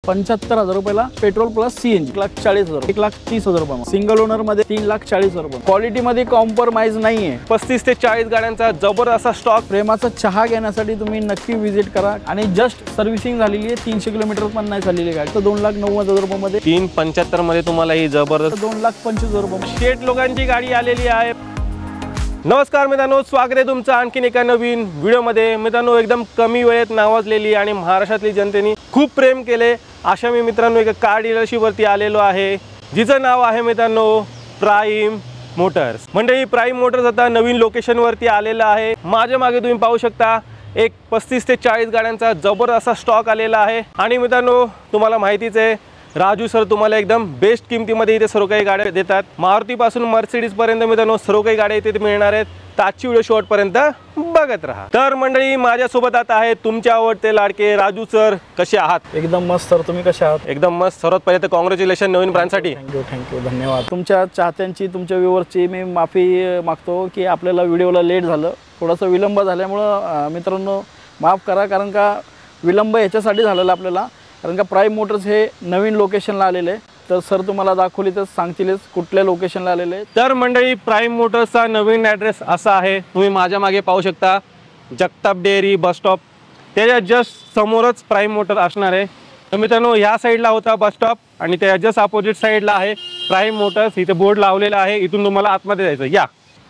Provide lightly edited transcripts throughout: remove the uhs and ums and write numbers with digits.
75,000 रुपयाला petrol plus CNG 1,40,000 1,30,000 रुपये single owner मध्ये 3,40,000 रुपये क्वालिटी मध्ये कॉम्प्रोमाइज नाहीये। 35 ते 40 गाड्यांचा जबरदस्त स्टॉक। प्रेमाचा चहा घेण्यासाठी तुम्ही नक्की विजिट करा आणि जस्ट सर्व्हिसिंग झालेली आहे, 300 किलोमीटर पण नाही चाललेली गाडी, तर 2,90,000 रुपये मध्ये 375 मध्ये तुम्हाला ही जबरदस्त 2,25,000 रुपये शेट लोकांची गाडी आलेली आहे। नमस्कार मित्रांनो, स्वागत आहे तुमचं आणखीन एका नवीन व्हिडिओमध्ये। मित्रांनो, एकदम कमी वेळेत नावाजलेली आणि महाराष्ट्रातली जनतेने खूप प्रेम केले अशा मी मित्रांनो एका कार डीलरशिपवरती आलेलो आहे, जिचं नाव आहे मित्रांनो प्राइम मोटर्स। म्हणजे प्राइम मोटर्स आता नवीन लोकेशनवरती आलेला आहे। माझ्या मागे तुम्ही पाहू शकता एक 35 ते 40 गाड्यांचा जबरदस्त स्टॉक आलेला आहे। आणि मित्रांनो, तुम्हाला माहितीच आहे राजू सर तुम्हाला एकदम बेस्ट किमतीमध्ये इथे सर्व काही गाड्या देतात। मारुती पासून मर्सिडीज पर्यंत मित्रांनो सर्व काही गाड्या इथे मिळणार आहेत। तर आजची व्हिडिओ शेवट पर्यंत बघत राहा। तर मंडळी, माझ्यासोबत आता आहे तुमचे आवडते लाडके राजू सर। कसे आहात? एकदम मस्त सर, तुम्ही कसे आहात? एकदम मस्त। सर्वात पहिले तर कॉंग्रॅच्युलेशन नवीन ब्रँडसाठी। थँक्यू धन्यवाद। तुमच्या चाहत्यांची, तुमच्या व्ह्यूअर्सची मी माफी मागतो की आपल्याला व्हिडिओला लेट झालं, थोडासा विलंब झाल्यामुळं मित्रांनो माफ करा। कारण का विलंब याच्यासाठी झालेला आपल्याला, कारण का प्राइम मोटर्स हे नवीन लोकेशनला आलेले, तर सर तुम्हाला दाखवली तर सांगतीलच कुठल्या लोकेशनला आलेले। तर मंडळी, प्राइम मोटर्सचा नवीन ॲड्रेस असा आहे, तुम्ही माझ्या मागे पाहू शकता जगताप डेअरी बस स्टॉप, त्याच्या जस्ट समोरच प्राइम मोटर असणार आहे। तर मित्रांनो, ह्या साईडला होता बस स्टॉप आणि त्या जस्ट अपोजिट साईडला आहे प्राइम मोटर्स। इथे बोर्ड लावलेला आहे, इथून तुम्हाला आतमध्ये जायचं या।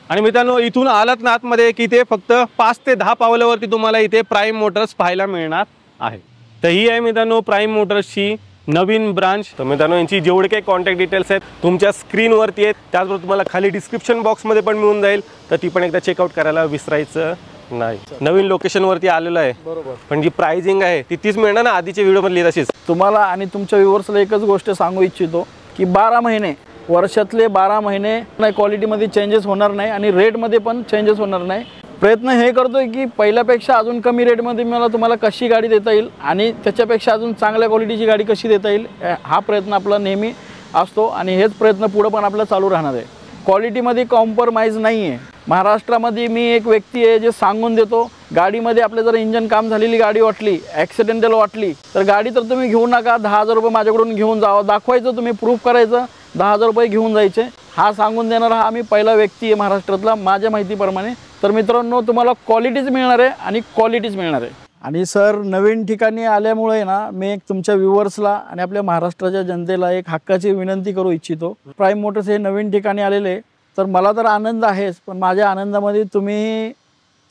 आणि मित्रांनो, इथून आलात ना आतमध्ये की ते फक्त 5 ते 10 पावलावरती तुम्हाला इथे प्राइम मोटर्स पाहायला मिळणार आहे। तर ही आहे मित्रांनो प्राइम मोटर्सची नवीन ब्रांच। तर मित्रांनो, यांची जेवढे काही कॉन्टॅक्ट डिटेल्स आहेत तुमच्या स्क्रीनवरती आहेत, त्याचबरोबर तुम्हाला खाली डिस्क्रिप्शन बॉक्समध्ये पण मिळून जाईल, तर ती पण एकदा चेकआउट करायला विसरायचं नाही। नवीन लोकेशनवरती आलेलं आहे बरोबर, पण जी प्राइसिंग आहे ती तीच मिळणार ना आधीच्या व्हिडिओमधली तशीच। तुम्हाला आणि तुमच्या व्ह्यूअर्सला एकच गोष्ट सांगू इच्छितो की 12 महिने, वर्षातले 12 महिने नाही क्वालिटीमध्ये चेंजेस होणार नाही आणि रेटमध्ये पण चेंजेस होणार नाही। प्रयत्न हे करतोय की पहिल्यापेक्षा अजून कमी रेटमध्ये मला तुम्हाला कशी गाडी देता येईल आणि त्याच्यापेक्षा अजून चांगल्या क्वालिटीची गाडी कशी देता येईल, हा प्रयत्न आपला नेहमी असतो आणि हेच प्रयत्न पुढे पण आपला चालू राहणार आहे। क्वालिटीमध्ये कॉम्प्रोमाइज नाही आहे। महाराष्ट्रामध्ये मी एक व्यक्ती आहे जे सांगून देतो, गाडीमध्ये आपले जर इंजन काम झालेली गाडी वाटली, ॲक्सिडेंटल वाटली, तर गाडी तर तुम्ही घेऊ नका, 10,000 रुपये माझ्याकडून घेऊन जावं, दाखवायचं, तुम्ही प्रूफ करायचं, 10,000 रुपये घेऊन जायचे, हा सांगून देणारा हा मी पहिला व्यक्ती आहे महाराष्ट्रातला माझ्या माहितीप्रमाणे। तर मित्रांनो, तुम्हाला क्वालिटीज मिळणार आहे आणि क्वालिटीज मिळणार आहे। आणि सर, नवीन ठिकाणी आल्यामुळे ना मी एक तुमच्या व्ह्यूअर्सला आणि आपल्या महाराष्ट्राच्या जनतेला एक हक्काची विनंती करू इच्छितो। प्राइम मोटर्स हे नवीन ठिकाणी आलेले, तर मला तर आनंद आहेच, पण माझ्या आनंदामध्ये तुम्ही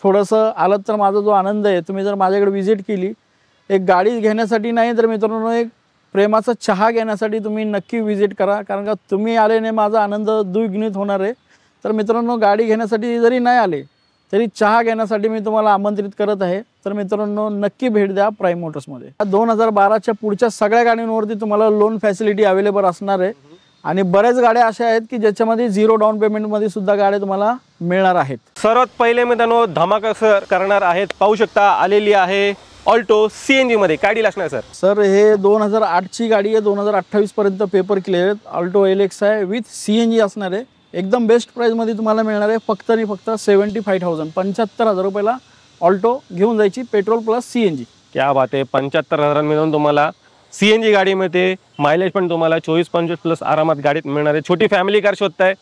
थोडंसं आलात तर माझा जो आनंद आहे, तुम्ही जर माझ्याकडे व्हिजिट केली, एक गाडी घेण्यासाठी नाही तर मित्रांनो एक प्रेमाचा चहा घेण्यासाठी तुम्ही नक्की व्हिजिट करा। कारण का तुम्ही आल्याने माझा आनंद द्विगुणित होणार आहे। तर मित्रांनो, गाडी घेण्यासाठी जरी नाही आले तरी चहा घेण्यासाठी मी तुम्हाला आमंत्रित करत आहे। तर मित्रांनो, नक्की भेट द्या प्राइम मोटर्समध्ये। 2012च्या पुढच्या सगळ्या गाड्यांवरती तुम्हाला लोन फॅसिलिटी अवेलेबल असणार आहे आणि बऱ्याच गाड्या अशा आहेत की ज्याच्यामध्ये 0 डाऊन पेमेंटमध्ये सुद्धा गाड्या तुम्हाला मिळणार आहेत। सर्वात पहिले मित्रांनो धमाका सर करणार आहेत, पाहू शकता आलेली आहे ऑल्टो सीएनजी मध्ये। काय डील असणार सर? सर, हे 2008ची गाडी आहे, 2028 पर्यंत पेपर क्लिअर आहेत। ऑल्टो एलेक्स आहे, विथ सीएनजी असणार आहे, एकदम बेस्ट प्राइसमध्ये तुम्हाला मिळणार आहे। फक्त आणि फक्त 75,000 75,000 रुपयाला ऑल्टो घेऊन जायची, पेट्रोल प्लस सीएनजी। क्या बात आहे, 75,000 मिळून तुम्हाला सीएनजी गाडी मिळते, मायलेज पण तुम्हाला 24-25 प्लस आरामात गाडीत मिळणार आहे। छोटी फॅमिली कार शोधताय,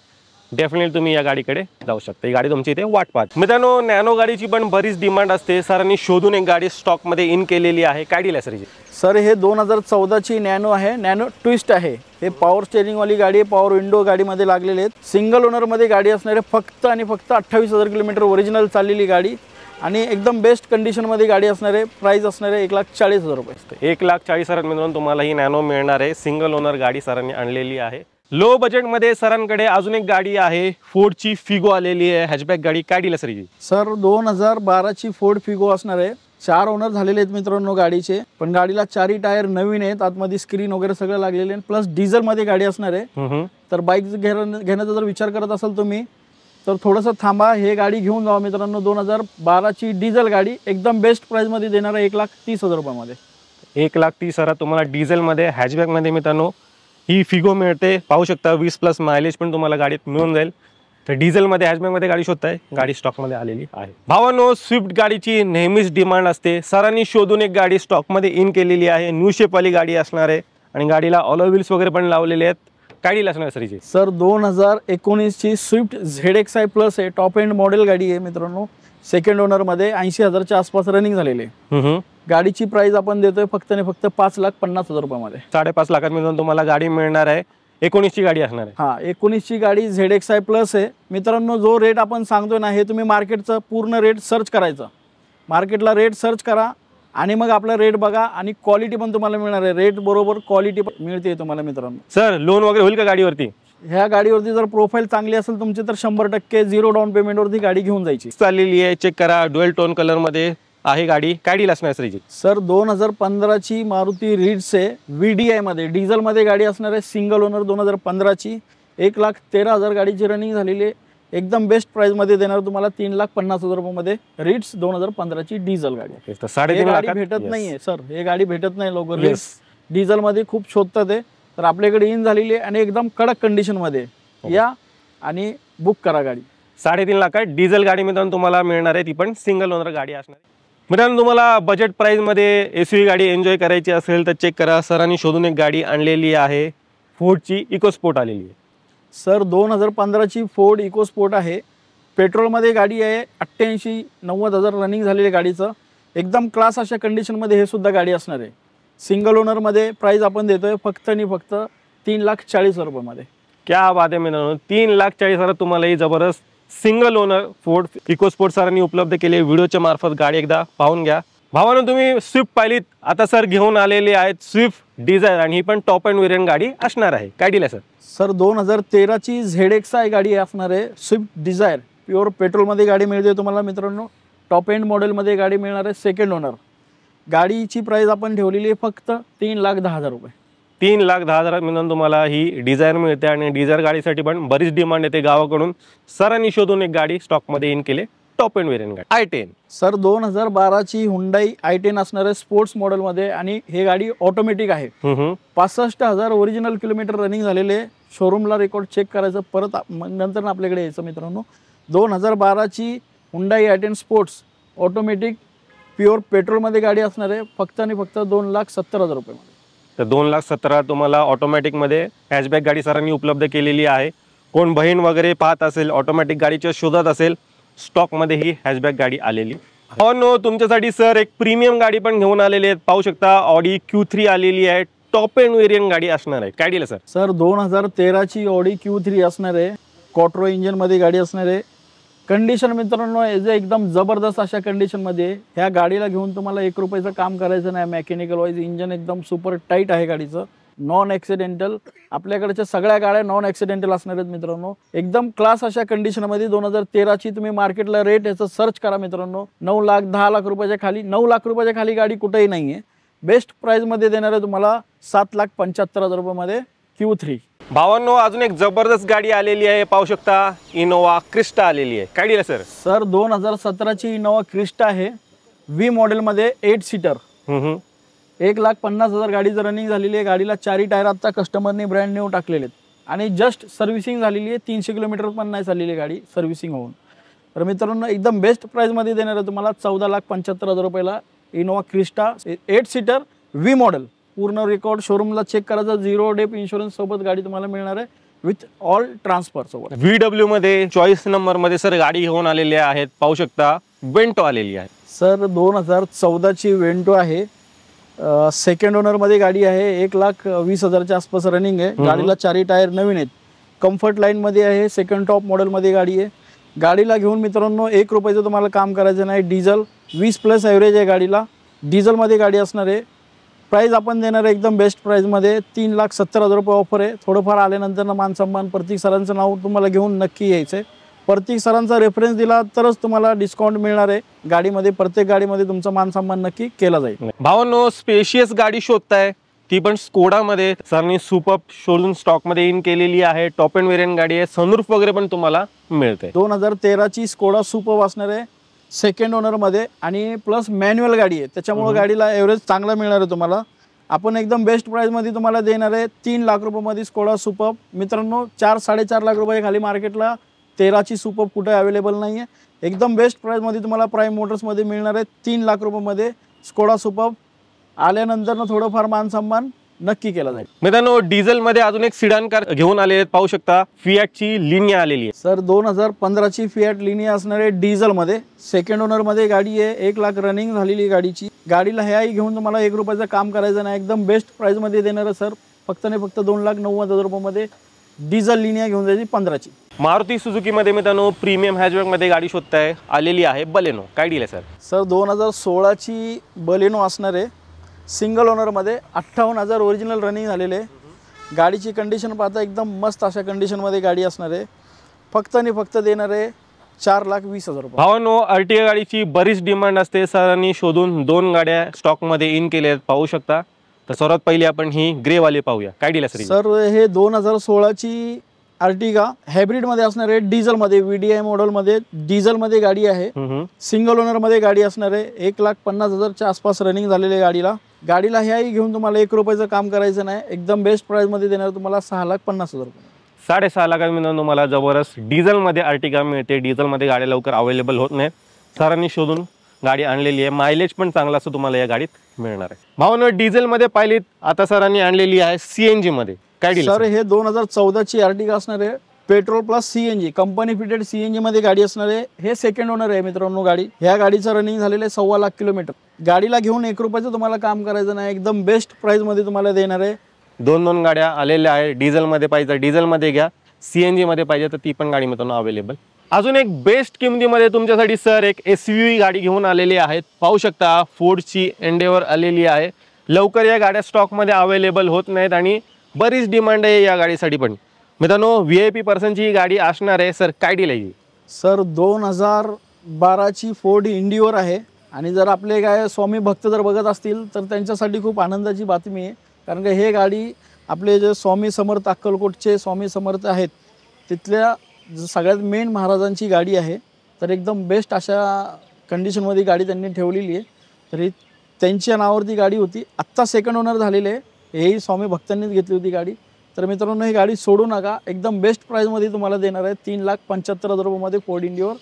डेफिनेटली तुम्ही या गाडीकडे जाऊ शकता, ही गाडी तुमची इथे वाट पाहत। मित्रांनो, नॅनो गाडीची पण बरीच डिमांड असते, सरांनी शोधून एक गाडी स्टॉकमध्ये इन केलेली आहे। काय डील आहे सर? सर, हे 2014ची नॅनो आहे, नॅनो ट्विस्ट आहे। हे पॉवर स्टेरिंगवाली गाडी आहे, पॉवर विंडो गाडीमध्ये लागलेले आहेत, सिंगल ओनरमध्ये गाडी असणार आहे। फक्त आणि फक्त 28,000 किलोमीटर ओरिजिनल चाललेली गाडी आणि एकदम बेस्ट कंडिशनमध्ये गाडी असणार आहे। प्राइस असणार आहे 1,40,000 रुपये। 1,40,000 मिळून तुम्हाला ही नॅनो मिळणार आहे। सिंगल ओनर गाडी सरांनी आणलेली आहे। लो बजेटमध्ये सरांकडे अजून एक गाडी आहे, फोर्डची फिगो आलेली आहे, हॅचबॅक गाडी। काय डील आहे सर? 2012ची फोर्ड फिगो असणार आहे। 4 ओनर झालेले आहेत मित्रांनो गाडीचे, पण गाडीला 4ही टायर नवीन आहेत, आतमध्ये स्क्रीन वगैरे सगळं लागलेले आहे, प्लस डिझेल मध्ये गाडी असणार आहे। तर बाईक घेण्याचा जर विचार करत असाल तुम्ही तर थोडंसं थांबा, हे गाडी घेऊन जावा मित्रांनो। 2012ची डिझेल गाडी एकदम बेस्ट प्राइसमध्ये देणार आहे, 1,30,000 रुपयामध्ये। 1,30,000 तुम्हाला डिझेलमध्ये हॅचबॅकमध्ये मित्रांनो ही फिगो मिळते। पाहू शकता 20 प्लस मायलेज पण तुम्हाला गाडीत मिळून जाईल। तर डिझेलमध्ये हॅचबॅकमध्ये गाडी शोधताय, गाडी स्टॉकमध्ये आलेली आहे. भावांनो, स्विफ्ट गाडीची नेहमीच डिमांड असते. सरांनी शोधून एक गाडी स्टॉकमध्ये इन केलेली आहे. न्यू शेपवाली गाडी असणार आहे आणि गाडीला ऑलो व्हील्स वगैरे पण लावलेले आहेत. काय डील असणार सरीची? सर 2019ची स्विफ्ट ZXi प्लस आहे. टॉप एंड मॉडेल गाडी आहे मित्रांनो. सेकंड ओनरमध्ये 80,000च्या आसपास रनिंग झालेली आहे. गाडीची प्राइस आपण देतोय फक्त आणि फक्त 5,50,000 रुपयामध्ये. 5.5 लाखात मिळून तुम्हाला गाडी मिळणार आहे. 19ची गाडी असणार आहे. हा, 19ची गाडी ZXi प्लस आहे मित्रांनो. जो रेट आपण सांगतोय ना, हे तुम्ही मार्केटचं पूर्ण रेट सर्च करायचं. मार्केटला रेट सर्च करा आणि मग आपला रेट बघा आणि क्वालिटी पण तुम्हाला मिळणार आहे. रेट बरोबर क्वालिटी मिळते तुम्हाला मित्रांनो. सर लोन वगैरे होईल का गाडीवरती? ह्या गाडीवरती जर प्रोफाईल चांगली असेल तुमची तर 100% 0 डाऊन पेमेंटवरती गाडी घेऊन जायची. चाललेली आहे, चेक करा. ड्युअल टोन कलर मध्ये आहे गाडी. काय डील असणार सरीची? सर 2015ची मारुती रिट्स आहे. VDI मध्ये डिझेल मध्ये गाडी असणार आहे. Single owner 2015ची. 1,13,000 गाडीची रनिंग झालेली आहे. एकदम बेस्ट प्राइस मध्ये देणार तुम्हाला 3,50,000 रुपयामध्ये. रिट्स 2015ची डिझेल गाडी. 3.5 लाखात भेटत नाहीये सर, हे गाडी भेटत नाही लवकर. रिट्स डिझेल मध्ये खूप शोधतात आहे. तर आपल्याकडे इन झालेली आहे आणि एकदम कडक कंडिशन मध्ये. या आणि बुक करा गाडी. 3.5 लाखात डिझेल गाडी मित्रांनो तुम्हाला मिळणार आहे. ती पण सिंगल ओनर गाडी असणार आहे. मित्रांनो, तुम्हाला बजेट प्राइस मध्ये SUV गाडी एन्जॉय करायची असेल तर चेक करा. सरांनी शोधून एक गाडी आणलेली आहे. फोर्डची इकोस्पोर्ट आलेली आहे. सर 2015ची फोर्ड इकोस्पोर्ट आहे. पेट्रोलमध्ये गाडी आहे. 88-90,000 रनिंग झालेली गाडीचं. एकदम क्लास अशा कंडिशनमध्ये हे सुद्धा गाडी असणार आहे. सिंगल ओनरमध्ये प्राइस आपण देतोय फक्त आणि फक्त 3,40,000 रुपयामध्ये. क्या बात आहे मित्रांनो, 3,40,000 तुम्हाला ही जबरदस्त सिंगल ओनर फोर्ड इकोस्पोर्ट सरांनी उपलब्ध केले. व्हिडिओच्या मार्फत गाडी एकदा पाहून घ्या. भावानं तुम्ही स्विफ्ट पाहिलीत, आता सर घेऊन आलेले आहेत स्विफ्ट डिझायर आणि ही पण टॉप अँड वेरियंट गाडी असणार आहे. काय डील आहे सर? सर 2013ची ZXi गाडी असणार आहे. स्विफ्ट डिझायर प्युअर पेट्रोलमध्ये गाडी मिळते तुम्हाला मित्रांनो. टॉप एंड मॉडेलमध्ये गाडी मिळणार आहे. Second owner. गाडीची प्राइस आपण ठेवलेली आहे फक्त 3,10,000 रुपये. 3,10,000 मिळून तुम्हाला ही डिझायर मिळते आणि डिझायर गाडीसाठी पण बरीच डिमांड येते गावाकडून. सरांनी शोधून एक गाडी स्टॉकमध्ये इन केले. टॉप एंड वेरियंट गाडी i10. सर 2012ची हुंडाई i10 असणार आहे स्पोर्ट्स मॉडेलमध्ये आणि हे गाडी ऑटोमॅटिक आहे. 65,000 ओरिजिनल किलोमीटर रनिंग झालेले. शोरूमला रेकॉर्ड चेक करायचं, परत नंतर आपल्याकडे यायचं मित्रांनो. 2012ची Hyundai i10 sports automatic pure पेट्रोलमध्ये गाडी असणार आहे फक्त आणि फक्त 2,70,000 रुपयामध्ये. तर 2,17,000 तुम्हाला ऑटोमॅटिकमध्ये हॅचबॅक गाडी सरांनी उपलब्ध केलेली आहे. कोण बहीण वगैरे पाहत असेल, ऑटोमॅटिक गाडीच्या शोधात असेल, स्टॉकमध्ये ही हॅचबॅक गाडी आलेली. हो नो, तुमच्यासाठी सर एक प्रीमियम गाडी पण घेऊन आलेली आहेत. पाहू शकता ऑडी Q3 आलेली आहे. टॉप एंड वेरियंट गाडी असणार आहे. काय डील सर? सर 2013ची ऑडी Q3 असणार आहे. क्वाट्रो इंजिनमध्ये गाडी असणार आहे. कंडिशन मित्रांनो एकदम जबरदस्त अशा कंडिशनमध्ये. ह्या गाडीला घेऊन तुम्हाला 1 रुपयाचं काम करायचं नाही. मेकॅनिकल वाईज इंजन एकदम सुपर टाईट आहे गाडीचं. Non accidental. आपल्याकडच्या सगळ्या गाड्या नॉन ॲक्सिडेंटल असणार आहेत मित्रांनो. एकदम क्लास अशा कंडिशनमध्ये. 2013ची तुम्ही मार्केटला रेट याचं सर्च करा मित्रांनो. 9 लाख 10 लाख रुपयाच्या खाली, 9 लाख रुपयाच्या खाली गाडी कुठेही नाही आहे. बेस्ट प्राइसमध्ये देणार आहे तुम्हाला 7,75,000 रुपयामध्ये Q3. भावांनो, अजून एक जबरदस्त गाडी आलेली आहे. पाहू शकता इनोवा क्रिस्टा आलेली आहे. काय डील सर? सर 2017ची इनोवा क्रिस्टा आहे. V मॉडेलमध्ये 8 सीटर. 1,50,000 गाडीचं रनिंग झालेली आहे. गाडीला 4 टायर आता कस्टमरने ब्रँड न्यू टाकलेले आहेत आणि जस्ट सर्व्हिसिंग झालेली आहे. 300 किलोमीटर पण नाही चाललेली गाडी सर्व्हिसिंग होऊन. तर मित्रांनो एकदम बेस्ट प्राइसमध्ये देणार आहे तुम्हाला 14,75,000 रुपयाला Innova Crysta 8 seater V model. पूर्ण रेकॉर्ड शोरूमला चेक करायचा. 0 डेप इन्शुरन्स सोबत गाडी तुम्हाला मिळणार आहे विथ ऑल ट्रान्सफर सोबत. VW मध्ये चॉईस नंबरमध्ये सर गाडी घेऊन आलेली आहेत. पाहू शकता वेंटो आलेली आहे. सर 2014ची वेंटो आहे. सेकंड ओनरमध्ये गाडी आहे. 1,20,000च्या आसपास रनिंग आहे. गाडीला 4 टायर नवीन आहेत. कम्फर्ट लाईनमध्ये आहे. सेकंड टॉप मॉडेलमध्ये गाडी आहे. गाडीला घेऊन मित्रांनो 1 रुपयाचं तुम्हाला काम करायचं नाही. डिझेल 20+ ॲव्हरेज आहे गाडीला. डिझेलमध्ये गाडी असणार आहे. प्राइस आपण देणार आहे एकदम बेस्ट प्राइसमध्ये 3,70,000 रुपये ऑफर आहे. थोडंफार आल्यानंतर मान सन्मान प्रतीक सरांचं नाव तुम्हाला घेऊन नक्की यायचं आहे. प्रतीक सरांचा रेफरन्स दिला तरच तुम्हाला डिस्काउंट मिळणार आहे गाडीमध्ये. प्रत्येक गाडीमध्ये तुमचा मान सन्मान नक्की केला जाईल. भावांनो, स्पेशियस गाडी शोधताय ती पण स्कोडामध्ये सरांनी सुपर शोरूम स्टॉकमध्ये इन केलेली आहे. टॉप एंड वेरियंट गाडी आहे. सनरूफ वगैरे पण तुम्हाला मिळते. 2013ची स्कोडा सुपर असणार आहे सेकंड ओनरमध्ये आणि प्लस मॅन्युअल गाडी आहे. त्याच्यामुळे गाडीला एव्हरेज चांगला मिळणार आहे तुम्हाला. आपण एकदम बेस्ट प्राइसमध्ये तुम्हाला देणार आहे 3 लाख रुपयामध्ये स्कोडा सुपर. मित्रांनो 4-4.5 लाख रुपये खाली मार्केटला 2013ची सुपर कुठे अवेलेबल नाही आहे. एकदम बेस्ट प्राईजमध्ये तुम्हाला प्राईम मोटर्समध्ये मिळणार आहे. 3 लाख रुपयामध्ये स्कोडा सुपर. आल्यानंतर थोडंफार मानसन्मान नक्की केला जाईल. मित्रांनो डिझेलमध्ये अजून एक सिडान कार घेऊन आलेले आहेत, पाहू शकता फियाटची लिनिया आलेली आहे. सर 2015ची फियाट लिनिया असणार आहे डिझेलमध्ये. सेकंड ओनरमध्ये गाडी आहे. 1 लाख रनिंग झालेली गाडीची. गाडीला ह्याही घेऊन तुम्हाला 1 रुपयाचं काम करायचं नाही. एकदम बेस्ट प्राईजमध्ये देणार आहे सर. फक्त 2,90,000 रुपयामध्ये डिझेल लिनिया घेऊन जायची 15ची. मारुती सुझुकीमध्ये मित्रांनो प्रीमियम हॅचबॅकमध्ये गाडी शोधताय, आलेली आहे बलेनो. काय डील आहे सर? सर 2016ची बलेनो असणार आहे. सिंगल ओनरमध्ये 58,000 ओरिजिनल रनिंग झालेले. गाडीची कंडिशन पाहता एकदम मस्त अशा कंडिशनमध्ये गाडी असणार आहे. फक्त देणार आहे 4,20,000 रुपये. भावानो अर्टिगा गाडीची बरीच डिमांड असते. सरांनी शोधून 2 गाड्या स्टॉकमध्ये इन केल्या आहेत, पाहू शकता. तर सर्वात पहिली आपण ही ग्रेवाली पाहूया. काय डील आहे सर? हे 2016ची अर्टिगा हायब्रिडमध्ये असणार आहे. डिझेलमध्ये VDI मॉडेलमध्ये डिझेलमध्ये गाडी आहे. सिंगल ओनरमध्ये गाडी असणार आहे. 1,50,000च्या आसपास रनिंग झालेली गाडीला. ह्याही घेऊन तुम्हाला 1 रुपयाचं काम करायचं नाही. एकदम बेस्ट प्राईजमध्ये देणार तुम्हाला 6,50,000 रुपये. 6.5 लाखात मित्रांनो तुम्हाला जबरदस्त डिझेलमध्ये अर्टिगा मिळते. डिझेलमध्ये गाड्या लवकर अवेलेबल होत नाहीत. सरांनी शोधून गाडी आणलेली आहे. मायलेज पण चांगला असं तुम्हाला या गाडीत मिळणार आहे. भावानो डिझेलमध्ये पाहिलीत, आता सरांनी आणलेली आहे CNG मध्ये. काय डील सर? हे 2014ची अर्टिगा असणार आहे. Petrol plus CNG company fitted CNG मध्ये गाडी असणार आहे. हे सेकंड ओनर आहे मित्रांनो गाडी. ह्या गाडीचं रनिंग झालेलं आहे 1.25 लाख किलोमीटर. गाडीला घेऊन 1 रुपयाचं तुम्हाला काम करायचं नाही. एकदम बेस्ट प्राईजमध्ये तुम्हाला देणार आहे. 2 गाड्या आलेल्या आहेत. डिझेलमध्ये पाहिजे डिझेलमध्ये घ्या, CNG मध्ये पाहिजे तर ती पण गाडी मित्रांनो अवेलेबल. अजून एक बेस्ट किमतीमध्ये तुमच्यासाठी सर एक SUV गाडी घेऊन आलेली आहेत. पाहू शकता फोर्डची एंडेवर आलेली आहे. लवकर या गाड्या स्टॉकमध्ये अवेलेबल होत नाहीत आणि बरीच डिमांड आहे या गाडीसाठी पण. मित्रांनो VIP पर्सनची ही गाडी असणार आहे. सर काय डील आहे? सर 2012ची फोर्ड इंडिओर आहे. आणि जर आपले काय स्वामी भक्त जर बघत असतील तर त्यांच्यासाठी खूप आनंदाची बातमी आहे. कारण की हे गाडी आपले जे स्वामी समर्थ अक्कलकोटचे स्वामी समर्थ आहेत तिथल्या सगळ्यात मेन महाराजांची गाडी आहे. तर एकदम बेस्ट अशा कंडिशनमध्ये गाडी त्यांनी ठेवलेली आहे. तरी त्यांच्या नावावरती गाडी होती. आत्ता सेकंड ओनर झालेले आहे. हेही स्वामी भक्तांनीच घेतली होती गाडी. तर मित्रांनो ही गाडी सोडू नका. एकदम बेस्ट प्राईजमध्ये तुम्हाला देणार आहे. 3,75,000 रुपयामध्ये फोर्ड इंडिओर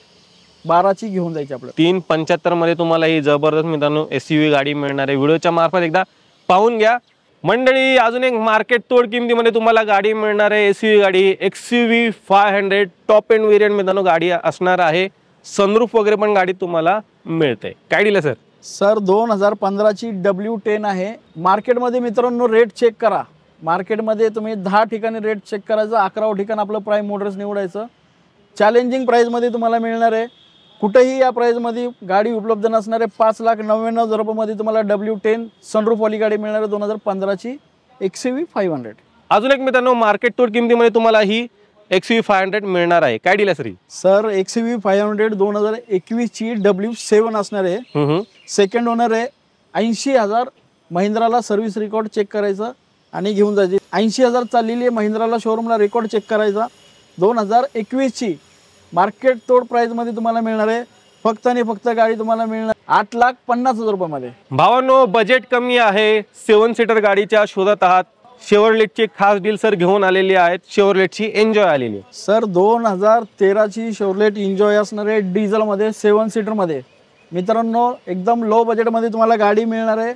12ची घेऊन जायची आपल्याला. 3,75,000 मध्ये तुम्हाला ही जबरदस्त मित्रांनो SUV गाडी मिळणार आहे. व्हिडिओच्या मार्फत एकदा पाहून घ्या मंडळी. अजून एक मार्केट तोड किमतीमध्ये तुम्हाला गाडी मिळणार आहे. SUV गाडी XUV 500 टॉप एंड व्हेरियंट मित्रांनो गाडी असणार आहे. सनरूफ वगैरे पण गाडी तुम्हाला मिळते. काय डील आहे सर? सर 2015ची W10 आहे. मार्केटमध्ये मित्रांनो रेट चेक करा. मार्केटमध्ये तुम्ही 10 ठिकाणी रेट चेक करायचं, 11वं ठिकाण आपलं प्राईम मोटर्स निवडायचं. चॅलेंजिंग प्राईजमध्ये तुम्हाला मिळणार आहे. कुठेही या प्राईजमध्ये गाडी उपलब्ध नसणार आहे. 5,99,000 रुपयामध्ये तुम्हाला W10 सनरूफवाली गाडी मिळणार आहे. 2015ची XUV 500. अजून एक मित्रांनो मार्केट तोड किमतीमध्ये तुम्हाला ही XUV 500 मिळणार आहे. काय डील आहे सर? सर XUV 500 2021ची W7 असणार आहे. सेकंड ओनर आहे. 80,000 महिंद्राला सर्व्हिस रेकॉर्ड चेक करायचं आणि घेऊन जायची. 80,000 चाललेली आहे. महिंद्राला शोरूमला रेकॉर्ड चेक करायचा. 2021ची मार्केट तोड प्राईजमध्ये तुम्हाला मिळणार आहे. फक्त आणि फक्त गाडी तुम्हाला मिळणार 8,50,000 रुपयामध्ये. भावांनो बजेट कमी आहे, 7 सीटर गाडीच्या शोधात आहात, शेवरलेटची खास डील सर घेऊन आलेली आहेत. शेवरलेटची एन्जॉय आलेली आहे. सर 2013ची शेवरलेट एन्जॉय असणार आहे डिझेलमध्ये 7 सीटरमध्ये. मित्रांनो एकदम लो बजेटमध्ये तुम्हाला गाडी मिळणार आहे.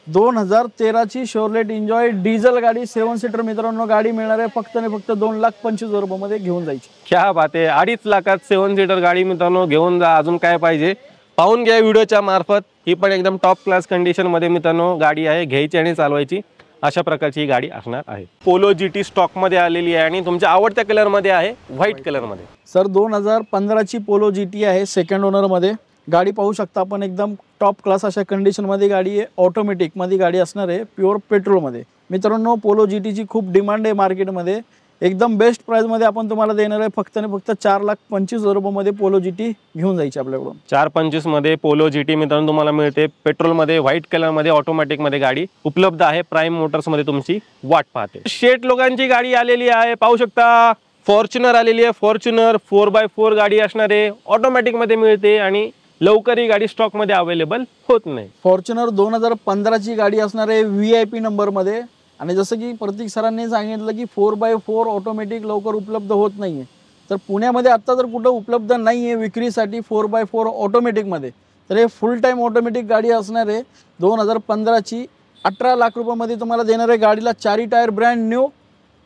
2013ची शेवरलेट एन्जॉय डिझेल गाडी 7 सीटर मित्रांनो गाडी मिळणार आहे. फक्त आणि फक्त 2,25,000 रुपयामध्ये घेऊन जायची. क्या बात आहे. 2.5 लाखात 7 सीटर गाडी मित्रांनो घेऊन जा. अजून काय पाहिजे पाहून घ्या व्हिडिओच्या मार्फत. ही पण एकदम टॉप क्लास कंडिशनमध्ये मित्रांनो गाडी आहे. घ्यायची आणि चालवायची अशा प्रकारची ही गाडी असणार आहे. पोलो GT स्टॉकमध्ये आलेली आहे आणि तुमच्या आवडत्या कलरमध्ये आहे, व्हाईट कलरमध्ये. सर 2015ची पोलो GT आहे. सेकंड ओनरमध्ये गाडी पाहू शकता आपण. एकदम टॉप क्लास अशा कंडिशनमध्ये गाडी आहे. ऑटोमॅटिकमध्ये गाडी असणार आहे. प्युअर पेट्रोलमध्ये. मित्रांनो पोलो GTची खूप डिमांड आहे मार्केटमध्ये. एकदम बेस्ट प्राईजमध्ये आपण तुम्हाला देणार आहे. फक्त आणि फक्त 4,25,000 रुपयामध्ये पोलो GT घेऊन जायची आपल्याकडून. 4,25,000 मध्ये पोलो GT मित्रांनो तुम्हाला मिळते. पेट्रोलमध्ये, व्हाईट कलरमध्ये, ऑटोमॅटिकमध्ये गाडी उपलब्ध आहे. प्राईम मोटर्समध्ये तुमची वाट पाहते. शेट लोकांची गाडी आलेली आहे. पाहू शकता फॉर्च्युनर आलेली आहे. फॉर्च्युनर 4x4 गाडी असणार आहे. ऑटोमॅटिकमध्ये मिळते आणि लवकर ही गाडी स्टॉकमध्ये अवेलेबल होत नाही. फॉर्च्युनर 2015ची गाडी असणार आहे VIP नंबरमध्ये. आणि जसं की प्रतीक सरांनी सांगितलं की 4x4 ऑटोमॅटिक लवकर उपलब्ध होत नाही आहे. तर पुण्यामध्ये आत्ता जर कुठं उपलब्ध नाही आहे विक्रीसाठी 4x4 ऑटोमॅटिकमध्ये, तर हे फुल टाईम ऑटोमॅटिक गाडी असणार आहे. 2015ची 18 लाख रुपयामध्ये तुम्हाला देणार आहे. गाडीला 4 टायर ब्रँड न्यू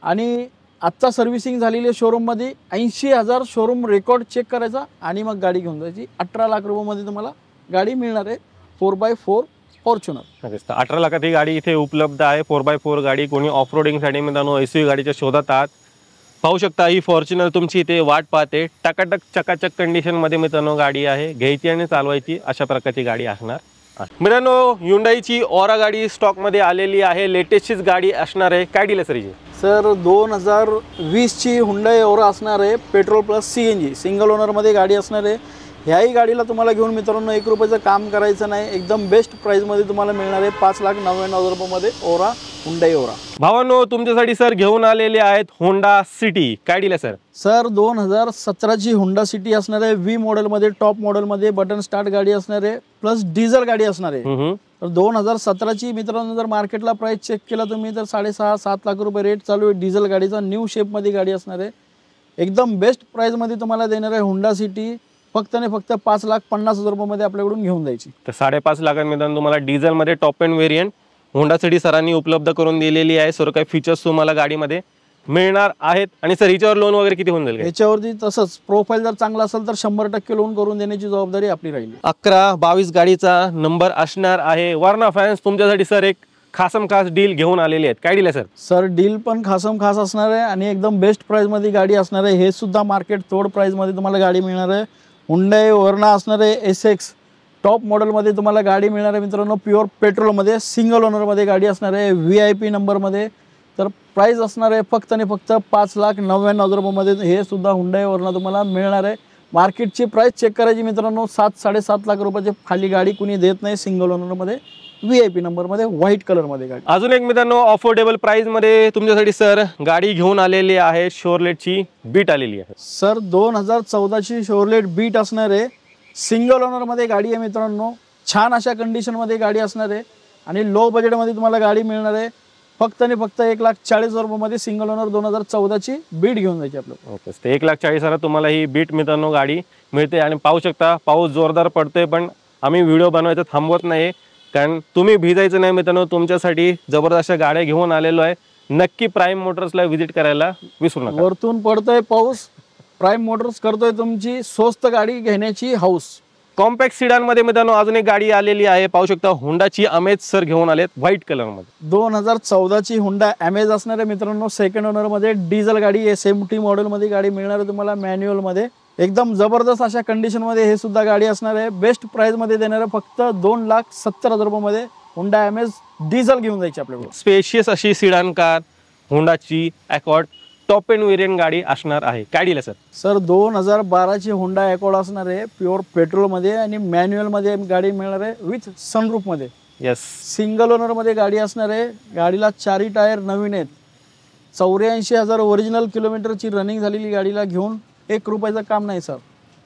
आणि आत्ता सर्व्हिसिंग झालेली आहे शोरूममध्ये. 80,000 शोरूम रेकॉर्ड चेक करायचा आणि मग गाडी घेऊन जायची. 18 लाख रुपयामध्ये तुम्हाला गाडी मिळणार आहे 4x4 फॉर्च्युनर. 18 लाखात ही गाडी इथे उपलब्ध आहे. 4x4 गाडी. कोणी ऑफ रोडिंगसाठी मित्रांनो SUV गाडीच्या शोधात आहात, पाहू शकता ही फॉर्च्युनर तुमची इथे वाट पाहते. टकाटक चकाचक कंडिशनमध्ये मित्रांनो गाडी आहे. घ्यायची आणि चालवायची अशा प्रकारची गाडी असणार. मित्रांनो Hyundaiची ओरा गाडी स्टॉकमध्ये आलेली आहे. लेटेस्टचीच गाडी असणार आहे. काय डील आहे सर हिची? सर 2020ची हुंडाई ओरा असणार आहे. पेट्रोल प्लस CNG सिंगल ओनरमध्ये गाडी असणार आहे. ह्याही गाडीला तुम्हाला घेऊन मित्रांनो 1 रुपयाचं काम करायचं नाही. एकदम बेस्ट प्राईजमध्ये तुम्हाला मिळणार आहे. 5,99,000 रुपयामध्ये ओरा, हुंडाई ओरा. भावांनो तुमच्यासाठी सर घेऊन आलेले आहेत होंडा सिटी. काय डील आहे सर? सर 2017ची होंडा सिटी असणार आहे. V मॉडेलमध्ये, टॉप मॉडेलमध्ये, बटन स्टार्ट गाडी असणार आहे, प्लस डिझेल गाडी असणार आहे. तर 2017ची मित्रांनो जर मार्केटला प्राइस चेक केला तुम्ही तर 6.5-7 लाख रुपये रेट चालू आहे. डिझेल गाडीचा न्यू शेपमध्ये गाडी असणार आहे. एकदम बेस्ट प्राईजमध्ये तुम्हाला देणार आहे होंडा सिटी. फक्त आणि फक्त 5,50,000 रुपयामध्ये आपल्याकडून घेऊन जायची. तर 5.5 लाखांमध्ये तुम्हाला डिझेलमध्ये top end variant Honda city सरांनी उपलब्ध करून दिलेली आहे. सर्व काही फीचर्स तुम्हाला गाडीमध्ये मिळणार आहेत. आणि सर हिच्यावर लोन वगैरे किती होऊन जाईल? याच्यावरती तसंच प्रोफाईल जर चांगला असेल तर 100% लोन करून देण्याची जबाबदारी आपली राहील. 11-22 गाडीचा नंबर असणार आहे. वर्णा फॅन्स तुमच्यासाठी सर एक खासम खास डील घेऊन आलेली आहेत. काय डील आहे सर? सर डील पण खासम खास असणार आहे आणि एकदम बेस्ट प्राईजमध्ये गाडी असणार आहे. हे सुद्धा मार्केट तोड प्राईजमध्ये तुम्हाला गाडी मिळणार आहे. हुंडाई वर्ना असणार आहे. SX टॉप मॉडेलमध्ये तुम्हाला गाडी मिळणार आहे मित्रांनो. प्युअर पेट्रोलमध्ये, सिंगल ओनरमध्ये गाडी असणार आहे. VIP नंबरमध्ये. तर प्राईस असणार आहे फक्त आणि फक्त 5,99,000 रुपयामध्ये. हे सुद्धा हुंडाई वर्ना तुम्हाला मिळणार आहे. मार्केटची प्राईस चेक करायची मित्रांनो 7-7.5 लाख रुपयाची खाली गाडी कुणी देत नाही. सिंगल ओनरमध्ये, VIP नंबरमध्ये, व्हाईट कलरमध्ये गाडी. अजून एक मित्रांनो अफोर्डेबल प्राईजमध्ये तुमच्यासाठी सर गाडी घेऊन आलेली आहे. शोरलेटची बीट आलेली आहे. सर 2014ची शोरलेट बीट असणार आहे. सिंगल ओनरमध्ये गाडी आहे मित्रांनो. छान अशा कंडिशनमध्ये गाडी असणार आहे आणि लो बजेटमध्ये तुम्हाला गाडी मिळणार आहे. फक्त आणि फक्त 1,40,000 रुपयामध्ये सिंगल ओनर 2014ची बीट घेऊन जायची आपल्याला. ओके, 1,40,000 तुम्हाला ही बीट मित्रांनो गाडी मिळते. आणि पाहू शकता पाऊस जोरदार पडतोय पण आम्ही व्हिडिओ बनवायचा थांबवत नाही, कारण तुम्ही भिजायचं नाही मित्रांनो. तुमच्यासाठी जबरदस्त गाड्या घेऊन आलेलो आहे. नक्की प्राईम मोटर्सला व्हिजिट करायला विसरू नका. वरतून पडतोय पाऊस, प्राईम मोटर्स करतोय तुमची स्वस्त गाडी घेण्याची हाऊस. कॉम्पॅक्ट सिडान मध्ये मित्रांनो अजून एक गाडी आलेली आहे. पाहू शकता होंडाची अमेज सर घेऊन आलेत व्हाईट कलर मध्ये. 2014ची होंडा अमेज असणार आहे मित्रांनो. सेकंड ओनर मध्ये डिझेल गाडी. SMT मॉडेल मध्ये गाडी मिळणार आहे तुम्हाला मॅन्युअल मध्ये. एकदम जबरदस्त अशा कंडिशन मध्ये हे सुद्धा गाडी असणार आहे. बेस्ट प्राइस मध्ये देणार आहे. फक्त 2,70,000 रुपयामध्ये होंडा अमेज डिझेल घेऊन जायची आपल्याकडे. स्पेशियस अशी sedan car होंडाची accord top end variant गाडी असणार आहे. काय डील आहे सर? सर 2012ची होंडा अकॉर्ड असणार आहे. प्युअर पेट्रोलमध्ये आणि मॅन्युअलमध्ये गाडी मिळणार आहे विथ सनरूफमध्ये. येस, सिंगल ओनरमध्ये गाडी असणार आहे. गाडीला 4 टायर नवीन आहेत. 84,000 ओरिजिनल किलोमीटरची रनिंग झालेली गाडीला घेऊन 1 रुपयाचं काम नाही सर.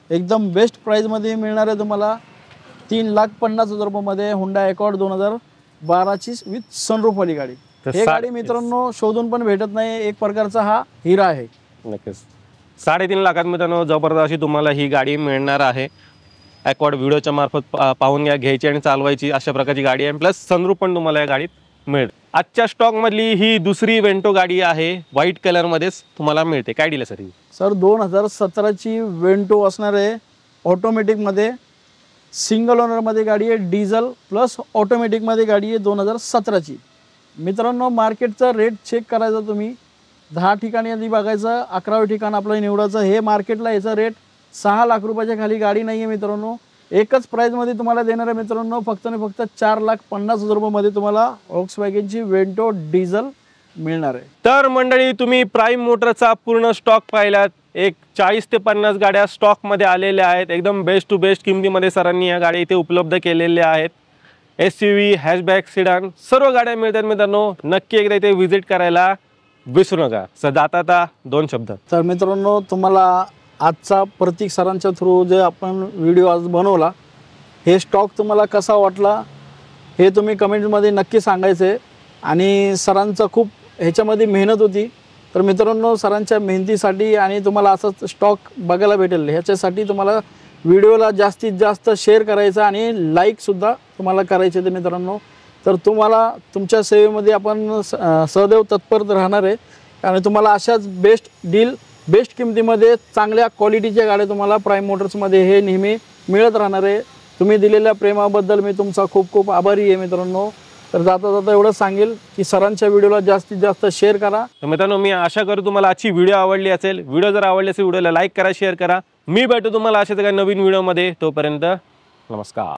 एकदम बेस्ट प्राईजमध्ये मिळणार आहे तुम्हाला. 3,50,000 रुपयामध्ये होंडा अकॉर्ड 2012ची विथ सनरूफवाली गाडी. हे गाडी मित्रांनो शोधून पण भेटत नाही. एक प्रकारचा हा हिरा आहे. नक्कीच 3.5 लाखात मित्रांनो जबरदस्त अशी तुम्हाला ही गाडी मिळणार आहे. अकॉर्ड व्हिडिओच्या मार्फत पाहून घ्या. घ्यायची आणि चालवायची अशा प्रकारची गाडी आहे. प्लस सनरूफ पण तुम्हाला या गाडीत मिळेल. आजच्या स्टॉक मधली ही दुसरी वेंटो गाडी आहे. व्हाईट कलर मध्येच तुम्हाला मिळते. काय डील आहे सर? सर 2017ची वेंटो असणार आहे. ऑटोमॅटिकमध्ये सिंगल ओनरमध्ये गाडी आहे. डिझेल प्लस ऑटोमॅटिकमध्ये गाडी आहे 2017ची. मित्रांनो मार्केटचा रेट चेक करायचा तुम्ही. 10 ठिकाणी आधी बघायचं, 11वें ठिकाण आपलं निवडायचं. हे मार्केटला याचा रेट 6 लाख रुपयाच्या खाली गाडी नाही आहे मित्रांनो. एकच प्राईजमध्ये तुम्हाला देणार आहे मित्रांनो. फक्त आणि फक्त 4,50,000 रुपयामध्ये तुम्हाला व्हॉक्सवॅगनची वेंटो डिझेल मिळणार आहे. तर मंडळी तुम्ही प्राईम मोटरचा पूर्ण स्टॉक पाहिलात. एक 40 ते 50 गाड्या स्टॉकमध्ये आलेल्या आहेत. एकदम बेस्ट टू बेस्ट किमतीमध्ये सरांनी या गाड्या इथे उपलब्ध केलेल्या आहेत. SUV, हॅशबॅक, सिडान सर्व गाड्या मिळतात मित्रांनो. नक्की एकदा इथे व्हिजिट करायला विसरू नका. जाता 2 शब्द. तर मित्रांनो तुम्हाला आजचा प्रतीक सरांच्या थ्रू जे आपण व्हिडिओ आज बनवला, हे स्टॉक तुम्हाला कसा वाटला हे तुम्ही कमेंटमध्ये नक्की सांगायचं आहे. आणि सरांचं खूप ह्याच्यामध्ये मेहनत होती. तर मित्रांनो, सरांच्या मेहनतीसाठी आणि तुम्हाला असंच स्टॉक बघायला भेटेल ह्याच्यासाठी तुम्हाला व्हिडिओला जास्तीत जास्त शेअर करायचा आणि लाईकसुद्धा तुम्हाला करायचे ते मित्रांनो. तर तुम्हाला तुमच्या सेवेमध्ये आपण सदैव तत्पर राहणार आहे आणि तुम्हाला अशाच बेस्ट डील, बेस्ट किमतीमध्ये चांगल्या क्वालिटीच्या गाड्या तुम्हाला प्राईम मोटर्समध्ये हे नेहमी मिळत राहणार आहे. तुम्ही दिलेल्या प्रेमाबद्दल मी तुमचा खूप खूप आभारी आहे मित्रांनो. तर जाता जाता एवढंच सांगेल की सरांच्या व्हिडिओला जास्तीत जास्त शेअर करा. तर मित्रांनो, मी आशा करतो तुम्हाला आजची व्हिडिओ आवडली असेल. व्हिडिओ जर आवडली असेल व्हिडिओला लाईक करा, शेअर करा. मी भेटतो तुम्हाला अशाच एका नवीन व्हिडिओमध्ये. तोपर्यंत नमस्कार.